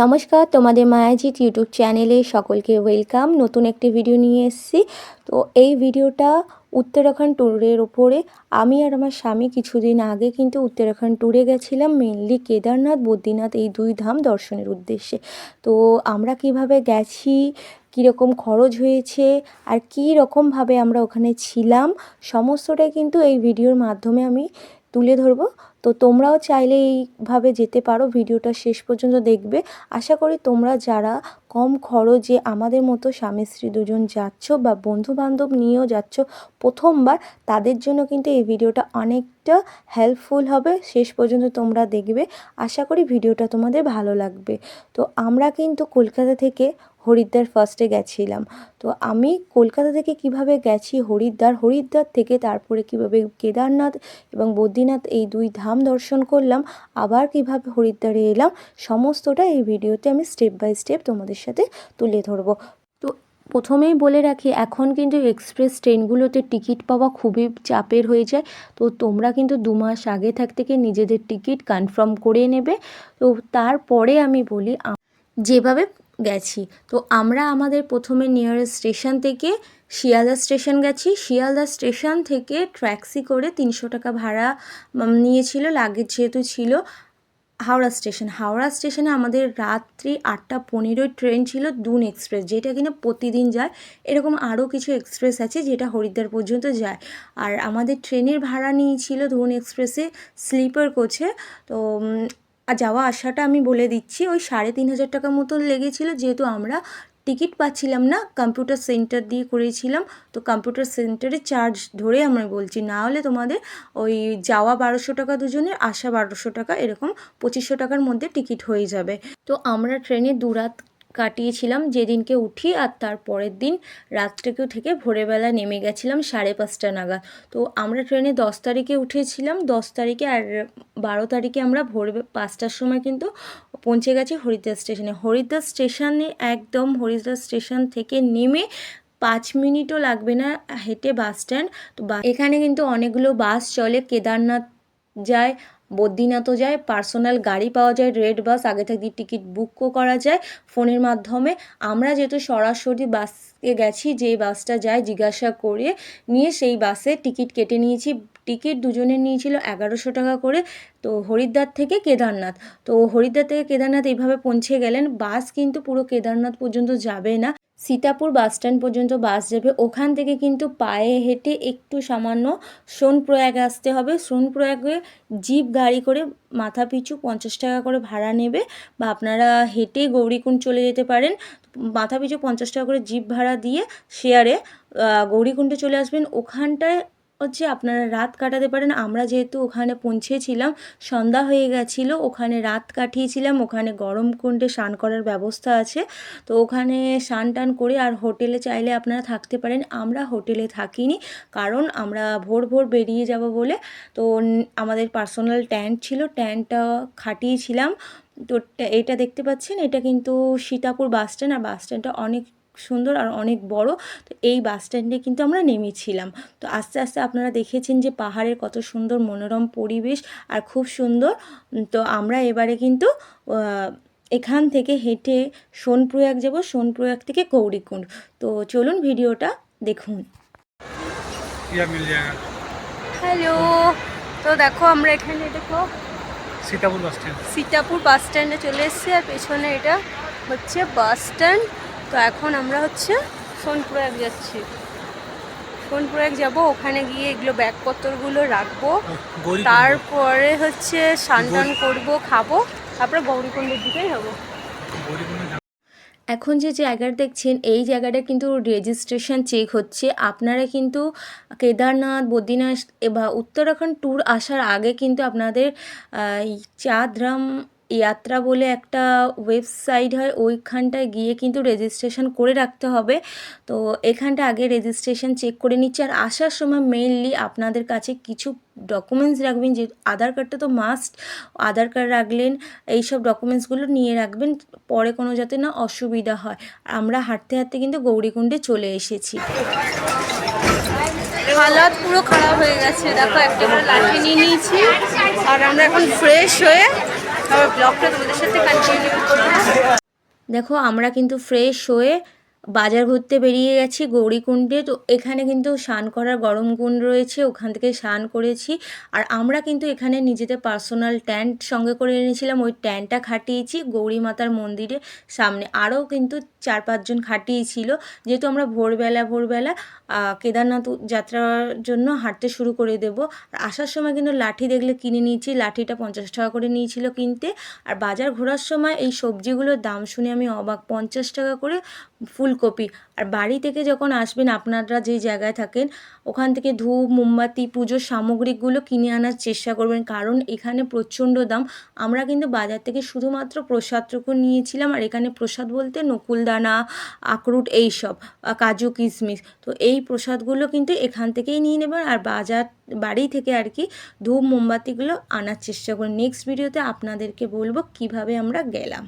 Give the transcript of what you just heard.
নমস্কার, তোমাদের মায়াজিৎ ইউটিউব চ্যানেলে সকলকে ওয়েলকাম। নতুন একটি ভিডিও নিয়ে এসেছি। তো এই ভিডিওটা উত্তরাখণ্ড ট্যুরের ওপরে। আমি আর আমার স্বামী কিছুদিন আগে কিন্তু উত্তরাখণ্ড ট্যুরে গেছিলাম, মেনলি কেদারনাথ বদ্রীনাথ এই দুই ধাম দর্শনের উদ্দেশ্যে। তো আমরা কিভাবে গেছি, কীরকম খরচ হয়েছে আর কী রকমভাবে আমরা ওখানে ছিলাম, সমস্তটাই কিন্তু এই ভিডিওর মাধ্যমে আমি তুলে ধরবো। তো তোমরাও চাইলে এইভাবে যেতে পারো, ভিডিওটা শেষ পর্যন্ত দেখবে। আশা করি তোমরা যারা কম খরচে আমাদের মতো স্বামী স্ত্রী দুজন যাচ্ছ বা বন্ধুবান্ধব নিয়েও যাচ্ছ প্রথমবার, তাদের জন্য কিন্তু এই ভিডিওটা অনেকটা হেল্পফুল হবে। শেষ পর্যন্ত তোমরা দেখবে, আশা করি ভিডিওটা তোমাদের ভালো লাগবে। তো আমরা কিন্তু কলকাতা থেকে হরিদ্বার ফার্স্টে গেছিলাম। তো আমি কলকাতা থেকে কিভাবে গেছি হরিদ্বার থেকে তারপরে কিভাবে কেদারনাথ এবং বদ্রীনাথ এই দুই ধাম দর্শন করলাম, আবার কিভাবে হরিদ্বারে এলাম, সমস্তটা এই ভিডিওতে আমি স্টেপ বাই স্টেপ তোমাদের সাথে তুলে ধরবো। তো প্রথমেই বলে রাখি, এখন কিন্তু এক্সপ্রেস ট্রেনগুলোতে টিকিট পাওয়া খুবই চাপের হয়ে যায়। তো তোমরা কিন্তু 2 মাস আগে থেকে নিজেদের টিকিট কনফার্ম করে নেবে। তো তারপরে আমি বলি যেভাবে গেছি। তো আমরা আমাদের প্রথমে নিয়ারেস্ট স্টেশন থেকে শিয়ালদা স্টেশন গেছি। শিয়ালদা স্টেশন থেকে ট্যাক্সি করে 300 টাকা ভাড়া নিয়েছিল, লাগেজ যেহেতু ছিল। হাওড়া স্টেশনে আমাদের রাত্রি 8:15 ট্রেন ছিল দুন এক্সপ্রেস, যেটা কিনা প্রতিদিন যায়। এরকম আরও কিছু এক্সপ্রেস আছে যেটা হরিদ্বার পর্যন্ত যায়। আর আমাদের ট্রেনের ভাড়া নিয়েছিল দুন এক্সপ্রেসে স্লিপার কোচে। তো আর যাওয়া আসাটা আমি বলে দিচ্ছি, ওই 3,500 টাকা মতো লেগেছিলো, যেহেতু আমরা টিকিট পাচ্ছিলাম না, কম্পিউটার সেন্টার দিয়ে করেছিলাম। তো কম্পিউটার সেন্টারে চার্জ ধরে আমরা বলছি, না হলে তোমাদের ওই যাওয়া 1200 টাকা দুজনের, আসা 1200 টাকা, এরকম 2500 টাকার মধ্যে টিকিট হয়ে যাবে। তো আমরা ট্রেনে 2 রাত কাটিয়েছিলাম, যেদিনকে উঠি আর তার পরের দিন রাত্রেকেও থেকে ভোরবেলা নেমে গেছিলাম 5:30 নাগাদ। তো আমরা ট্রেনে 10 তারিখে উঠেছিলাম, 10 তারিখে, আর 12 তারিখে আমরা ভোর 5টার সময় কিন্তু পৌঁছে গেছি হরিদ্বার স্টেশনে। হরিদ্বার স্টেশন থেকে নেমে 5 মিনিটও লাগবে না হেঁটে বাস স্ট্যান্ড। তো এখানে কিন্তু অনেকগুলো বাস চলে, কেদারনাথ যায়, বদ্রীনাথও যায়, পার্সোনাল গাড়ি পাওয়া যায়, রেড বাস, আগে থেকে টিকিট বুকও করা যায় ফোনের মাধ্যমে। আমরা যেহেতু সরাসরি বাসে গেছি, যে বাসটা যায় জিজ্ঞাসা করে নিয়ে সেই বাসে টিকিট কেটে নিয়েছি। টিকিট দুজনের নিয়েছিল 1100 টাকা করে। তো হরিদ্বার থেকে কেদারনাথ, এইভাবে পৌঁছে গেলেন। বাস কিন্তু পুরো কেদারনাথ পর্যন্ত যাবে না, সীতাপুর বাস স্ট্যান্ড পর্যন্ত বাস যাবে। ওখান থেকে কিন্তু পায়ে হেঁটে একটু সামান্য সোনপ্রয়াগে আসতে হবে। সোনপ্রয়াগে জিপ গাড়ি করে মাথা পিছু 50 টাকা করে ভাড়া নেবে, বা আপনারা হেঁটে গৌরীকুণ্ড চলে যেতে পারেন। মাথা পিছু 50 টাকা করে জিপ ভাড়া দিয়ে শেয়ারে গৌরীকুণ্ডে চলে আসবেন। ওখানটায় হচ্ছে আপনারা রাত কাটাতে পারেন। আমরা যেহেতু ওখানে পৌঁছেছিলাম সন্ধ্যা হয়ে গেছিলো, ওখানে রাত কাটিয়েছিলাম। ওখানে গরম কুণ্ডে স্নান করার ব্যবস্থা আছে, তো ওখানে স্নান টান করে আর হোটেলে চাইলে আপনারা থাকতে পারেন। আমরা হোটেলে থাকিনি, কারণ আমরা ভোর বেরিয়ে যাব বলে। তো আমাদের পার্সোনাল ট্যান্ট ছিল, ট্যান্টটা খাটিয়েছিলাম। তো এটা দেখতে পাচ্ছেন, এটা কিন্তু সীতাপুর বাস স্ট্যান্ড, আর বাস স্ট্যান্ডটা অনেক সুন্দর আর অনেক বড়। তো এই বাস স্ট্যান্ডে কিন্তু আমরা নেমেছিলাম। তো আস্তে আস্তে আপনারা দেখেছেন যে পাহাড়ের কত সুন্দর মনোরম পরিবেশ আর খুব সুন্দর। তো আমরা এবারে কিন্তু এখান থেকে হেঁটে সোনপ্রয়াগ যাব, সোনপ্রয়াগ থেকে গৌরীকুণ্ড। তো চলুন ভিডিওটা দেখুন। হ্যালো, তো দেখো আমরা এখানে সীতাপুর বাস স্ট্যান্ডে চলে এসেছি, আর পেছনে এটা হচ্ছে বাস স্ট্যান্ড। তো এখন আমরা হচ্ছে সোনপ্রয়াগ যাচ্ছি, সোনপ্রয়াগ যাব। ওখানে গিয়ে এগুলো ব্যাগপত্রগুলো রাখবো, তারপরে হচ্ছে স্নান টান করবো, খাবো, তারপরে গৌরীকুণ্ডের দিকেই যাবো। এখন যে জায়গাটা দেখছেন, এই জায়গাটা কিন্তু রেজিস্ট্রেশন চেক হচ্ছে। আপনারা কিন্তু কেদারনাথ বদ্রীনাথ বা উত্তরাখণ্ড ট্যুর আসার আগে কিন্তু আপনাদের চাঁদধাম যাত্রা বলে একটা ওয়েবসাইট হয়, ওইখানটায় গিয়ে কিন্তু রেজিস্ট্রেশন করে রাখতে হবে। তো এখানটা আগে রেজিস্ট্রেশন চেক করে নিচ্ছে। আর আসার সময় মেইনলি আপনাদের কাছে কিছু ডকুমেন্টস রাখবেন, যে আধার কার্ডটা তো মাস্ট, আধার কার্ড রাখলেন, এইসব ডকুমেন্টসগুলো নিয়ে রাখবেন, পরে কোনো যাতে না অসুবিধা হয়। আমরা হাঁটতে হাঁটতে কিন্তু গৌরীকুণ্ডে চলে এসেছি। হালাত পুরো খারাপ হয়ে গেছে, দেখো একটা করে লাঠি নিয়ে নিয়েছি, আর আমরা এখন ফ্রেশ হয়ে আবার ব্লগটা তোমাদের সাথে কন্টিনিউ করবো। দেখো আমরা কিন্তু ফ্রেশ হয়ে বাজার ঘুরতে বেরিয়ে গেছি গৌরীকুণ্ডে। তো এখানে কিন্তু স্নান করার গরম কুণ্ড রয়েছে, ওখান থেকে স্নান করেছি। আর আমরা কিন্তু এখানে নিজেদের পার্সোনাল ট্যান্ট সঙ্গে করে এনেছিলাম, ওই ট্যান্টটা খাটিয়েছি গৌরী মাতার মন্দিরের সামনে। আরও কিন্তু 4-5 জন খাটিয়েছিল, যেহেতু আমরা ভোরবেলা কেদারনাথ যাত্রার জন্য হাঁটতে শুরু করে দেব। আর আসার সময় কিন্তু লাঠি দেখলে কিনে নিয়েছি, লাঠিটা 50 টাকা করে নিয়েছিল কিনতে। আর বাজার ঘোরার সময় এই সবজিগুলোর দাম শুনে আমি অবাক, 50 টাকা করে ফুলকপি। আর বাড়ি থেকে যখন আসবেন আপনারা যেই জায়গায় থাকেন, ওখান থেকে ধূপ মোমবাতি পুজোর সামগ্রীগুলো কিনে আনার চেষ্টা করবেন, কারণ এখানে প্রচণ্ড দাম। আমরা কিন্তু বাজার থেকে শুধুমাত্র প্রসাদটুকু নিয়েছিলাম, আর এখানে প্রসাদ বলতে নকুলদানা, আখরুট এইসব, কাজু কিশমিশ। তো এই প্রসাদগুলো কিন্তু এখান থেকেই নিয়ে নেবেন, আর বাড়ি থেকে আর কি ধূপ মোমবাতিগুলো আনার চেষ্টা করুন। নেক্সট ভিডিওতে আপনাদেরকে বলবো কিভাবে আমরা গেলাম।